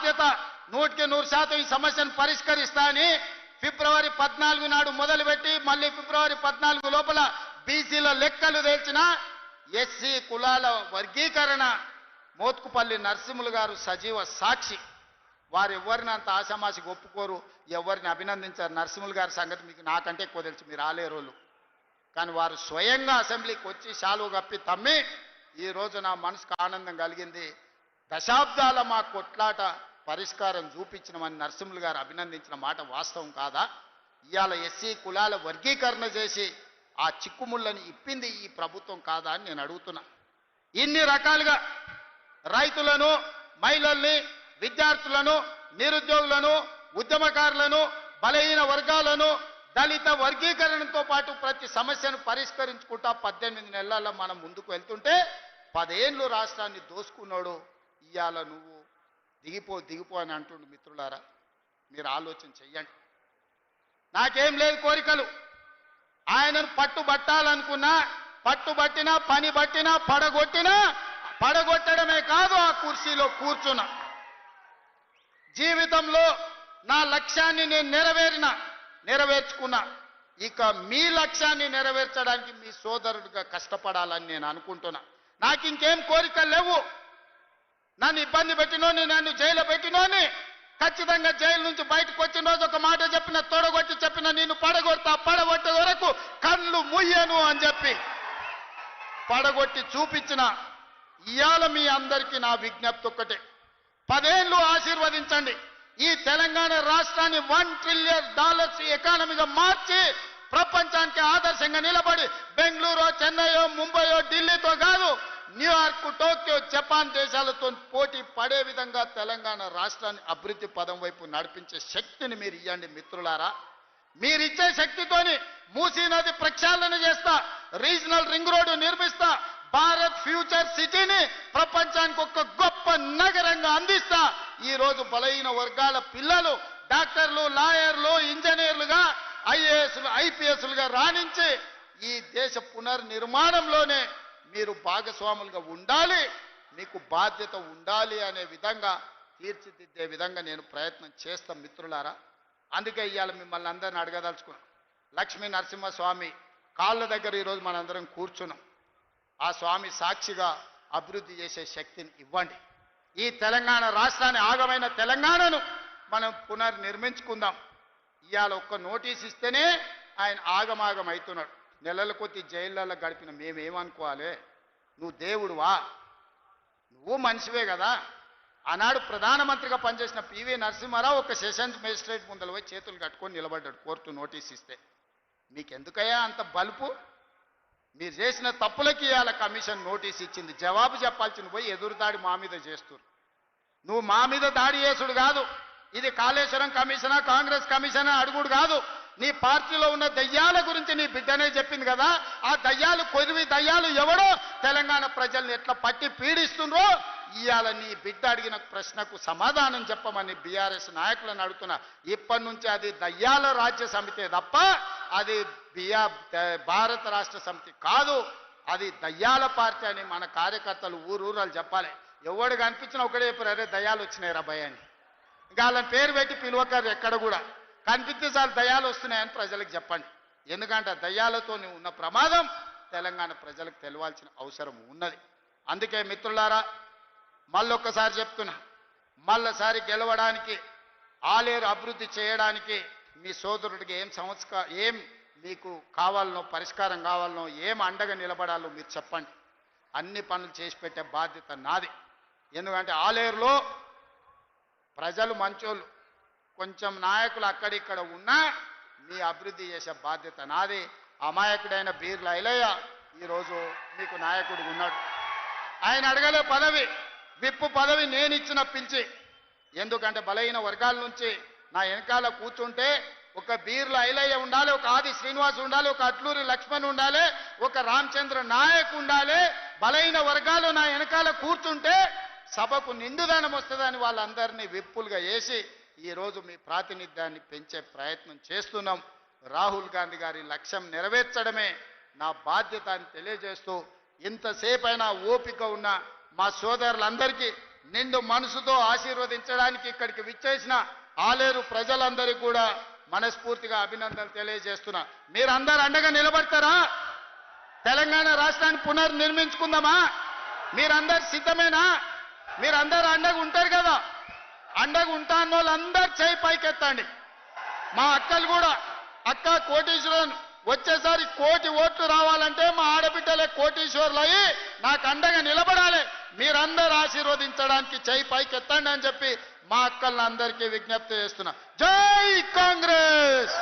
బాధ్యత 100% ఈ సమస్యను పరిష్కరిస్తా అని ఫిబ్రవరి 14 నాడు మొదలుపెట్టి మళ్ళీ ఫిబ్రవరి 14 లోపల బీసీల లెక్కలు తేల్చిన ఎస్సీ కులాల వర్గీకరణ మోత్కుపల్లి నరసింహులు గారు సజీవ సాక్షి. వారు ఎవరిని అంత ఆశామాషికి ఒప్పుకోరు, ఎవరిని అభినందించారు. నరసింహులు గారి సంగతి మీకు నాకంటే ఎక్కువ తెలుసు, మీరు ఆలేరోళ్ళు. కానీ వారు స్వయంగా అసెంబ్లీకి వచ్చి శాలువ కప్పి తమ్మి ఈ రోజు నా మనసుకు ఆనందం కలిగింది. దశాబ్దాల మా కొట్లాట పరిష్కారం చూపించినమని నరసింహులు గారు అభినందించిన మాట వాస్తవం కాదా? ఇవాళ ఎస్సీ కులాల వర్గీకరణ చేసి ఆ చిక్కుముళ్ళని ఇప్పింది ఈ ప్రభుత్వం కాదా అని నేను అడుగుతున్నా. ఇన్ని రకాలుగా రైతులను, మహిళల్ని, విద్యార్థులను, నిరుద్యోగులను, ఉద్యమకారులను, బలహీన వర్గాలను, దళిత వర్గీకరణతో పాటు ప్రతి సమస్యను పరిష్కరించుకుంటా 18 నెలల్లో మనం ముందుకు వెళ్తుంటే 10 ఏళ్ళు రాష్ట్రాన్ని దోసుకున్నాడు. ఇవాళ నువ్వు దిగిపో అని అంటుండు. మిత్రులారా, మీరు ఆలోచన చెయ్యండి. నాకేం లేదు కోరికలు. ఆయనను పట్టుబట్టాలనుకున్నా, పట్టుబట్టినా, పని బట్టినా, పడగొట్టడమే కాదు ఆ కుర్చీలో కూర్చున్నా. జీవితంలో నా లక్ష్యాన్ని నేను నెరవేర్చుకున్నా. ఇక మీ లక్ష్యాన్ని నెరవేర్చడానికి మీ సోదరుడిగా కష్టపడాలని నేను అనుకుంటున్నా. నాకు ఇంకేం కోరికలు లేవు. నన్ను ఇబ్బంది పెట్టినోని, నన్ను జైలు పెట్టినోని ఖచ్చితంగా జైలు నుంచి బయటకు వచ్చిన రోజు ఒక మాట చెప్పిన, తొడగొట్టి చెప్పిన, నిన్ను పడగొట్టే వరకు కళ్ళు ముయ్యను అని చెప్పి పడగొట్టి చూపించిన. ఇవాళ మీ అందరికీ నా విజ్ఞప్తి ఒక్కటే, 10 ఏళ్ళు ఆశీర్వదించండి. ఈ తెలంగాణ రాష్ట్రాన్ని $1 ట్రిలియన్ ఎకానమీగా మార్చి ప్రపంచానికి ఆదర్శంగా నిలబడి బెంగళూరు, చెన్నైయో, ముంబైయో, ఢిల్లీతో కాదు, న్యూయార్క్, టోక్యో, జపాన్ దేశాలతో పోటీ పడే విధంగా తెలంగాణ రాష్ట్రాన్ని అభివృద్ధి పదం వైపు నడిపించే శక్తిని మీరు ఇవ్వండి మిత్రులారా. మీరిచ్చే శక్తితోని మూసీ నది ప్రక్షాళన చేస్తా, రీజనల్ రింగ్ రోడ్డు నిర్మిస్తా, భారత్ ఫ్యూచర్ సిటీని ప్రపంచానికి ఒక గొప్ప నగరంగా అందిస్తా. ఈ రోజు బలహీన వర్గాల పిల్లలు డాక్టర్లు, లాయర్లు, ఇంజనీర్లుగా, ఐఏఎస్లు, ఐపీఎస్లుగా రాణించి ఈ దేశ పునర్నిర్మాణంలోనే మీరు భాగస్వాములుగా ఉండాలి, మీకు బాధ్యత ఉండాలి అనే విధంగా తీర్చిదిద్దే విధంగా నేను ప్రయత్నం చేస్తాం మిత్రులారా. అందుకే ఇవాళ మిమ్మల్ని అందరిని అడగదలుచుకున్నాం. లక్ష్మీ నరసింహస్వామి కాళ్ళ దగ్గర ఈరోజు మనందరం కూర్చున్నాం. ఆ స్వామి సాక్షిగా అభివృద్ధి చేసే శక్తిని ఇవ్వండి. ఈ తెలంగాణ రాష్ట్రాన్ని, ఆగమైన తెలంగాణను మనం పునర్నిర్మించుకుందాం. ఇవాళ ఒక్క నోటీస్ ఇస్తేనే ఆయన ఆగమాగం అవుతున్నాడు. నెలల కొద్ది జైళ్ళల్లో గడిపిన మేమేమనుకోవాలి? నువ్వు దేవుడువా? నువ్వు మనిషివే కదా. ఆనాడు ప్రధానమంత్రిగా పనిచేసిన పివి నరసింహారావు ఒక సెషన్స్ మేజిస్ట్రేట్ ముందర పోయి చేతులు కట్టుకొని నిలబడ్డాడు కోర్టు నోటీస్ ఇస్తే. మీకెందుకయ్యా అంత బలుపు? మీరు చేసిన తప్పులకి ఇవాళ కమిషన్ నోటీస్ ఇచ్చింది. జవాబు చెప్పాల్సింది పోయి ఎదురుదాడి మా మీద చేస్తున్నారు. నువ్వు మా మీద దాడి చేసుడు కాదు, ఇది కాళేశ్వరం కమిషనా, కాంగ్రెస్ కమిషనా అడుగుడు కాదు. నీ పార్టీలో ఉన్న దయ్యాల గురించి నీ బిడ్డనే చెప్పింది కదా. ఆ దయ్యాలు, కొద్ది దయ్యాలు ఎవడో తెలంగాణ ప్రజల్ని ఎట్లా పట్టి పీడిస్తుండ్రో ఇవాళ నీ బిడ్డ అడిగిన ప్రశ్నకు సమాధానం చెప్పమని బీఆర్ఎస్ నాయకులను అడుగుతున్నా. ఇప్పటి నుంచి అది దయ్యాల రాజ్య సమితే తప్ప అది భారత రాష్ట్ర సమితి కాదు, అది దయ్యాల పార్టీ అని మన కార్యకర్తలు ఊరూరాలు చెప్పాలి. ఎవడు కనిపించినా ఒకటే చెప్పారు, అరే దయ్యాలు వచ్చినాయి రా భయ అని. ఇంకా వాళ్ళని పేరు పెట్టి పిలువకారు, ఎక్కడ కూడా కనిపిస్తే చాలు దయ్యాలు వస్తున్నాయని ప్రజలకు చెప్పండి. ఎందుకంటే దయ్యాలతో ఉన్న ప్రమాదం తెలంగాణ ప్రజలకు తెలవాల్సిన అవసరం ఉన్నది. అందుకే మిత్రులారా, మళ్ళొక్కసారి చెప్తున్నా, మళ్ళసారి గెలవడానికి, ఆలేరు అభివృద్ధి చేయడానికి మీ సోదరుడికి ఏం మీకు కావాలనో, పరిష్కారం కావాలనో, ఏం అండగా నిలబడాలో మీరు చెప్పండి. అన్ని పనులు చేసి పెట్టే బాధ్యత నాది. ఎందుకంటే ఆలేరులో ప్రజలు మంచోళ్ళు, కొంచెం నాయకులు అక్కడిక్కడ ఉన్నా మీ అభివృద్ధి చేసే బాధ్యత నాది. అమాయకుడైన బీర్ల ఐలయ్య ఈరోజు మీకు నాయకుడు ఉన్నాడు. ఆయన అడగలే పదవి, విప్పు పదవి నేను ఇచ్చిన పిలిచి. ఎందుకంటే బలహీన వర్గాల నుంచి నా వెనకాల కూర్చుంటే ఒక బీర్ల ఐలయ్య ఉండాలి, ఒక ఆది శ్రీనివాస్ ఉండాలి, ఒక అట్లూరి లక్ష్మణ్ ఉండాలి, ఒక రామచంద్ర నాయక్ ఉండాలి. బలహీన వర్గాలు నా వెనకాల కూర్చుంటే సభకు నిండుదనం వస్తుందని వాళ్ళందరినీ విప్పులుగా వేసి ఈరోజు మీ ప్రాతినిధ్యాన్ని పెంచే ప్రయత్నం చేస్తున్నాం. రాహుల్ గాంధీ గారి లక్ష్యం నెరవేర్చడమే నా బాధ్యత అని తెలియజేస్తూ, ఇంతసేపైనా ఓపిక ఉన్న మా సోదరులందరికీ నిండు మనసుతో ఆశీర్వదించడానికి ఇక్కడికి విచ్చేసిన ఆలేరు ప్రజలందరికీ కూడా మనస్ఫూర్తిగా అభినందనలు తెలియజేస్తున్నా. మీరందరూ అండగా నిలబడతారా? తెలంగాణ రాష్ట్రాన్ని పునర్నిర్మించుకుందామా? మీరందరు సిద్ధమేనా? మీరందరూ అండగా ఉంటారు కదా? అండగా ఉంటా అన్న వాళ్ళందరూ చేయి పైకెత్తండి. మా అక్కలు కూడా, అక్క కోటీశ్వరులు వచ్చేసారి 1 కోటి ఓట్లు రావాలంటే మా ఆడబిడ్డలే కోటీశ్వరులు అయ్యి నాకు అండగా నిలబడాలి. మీరందరూ ఆశీర్వదించడానికి చేయి పైకెత్తండి అని చెప్పి మా అక్కలందరికీ విజ్ఞప్తి చేస్తున్నా. జై కాంగ్రెస్.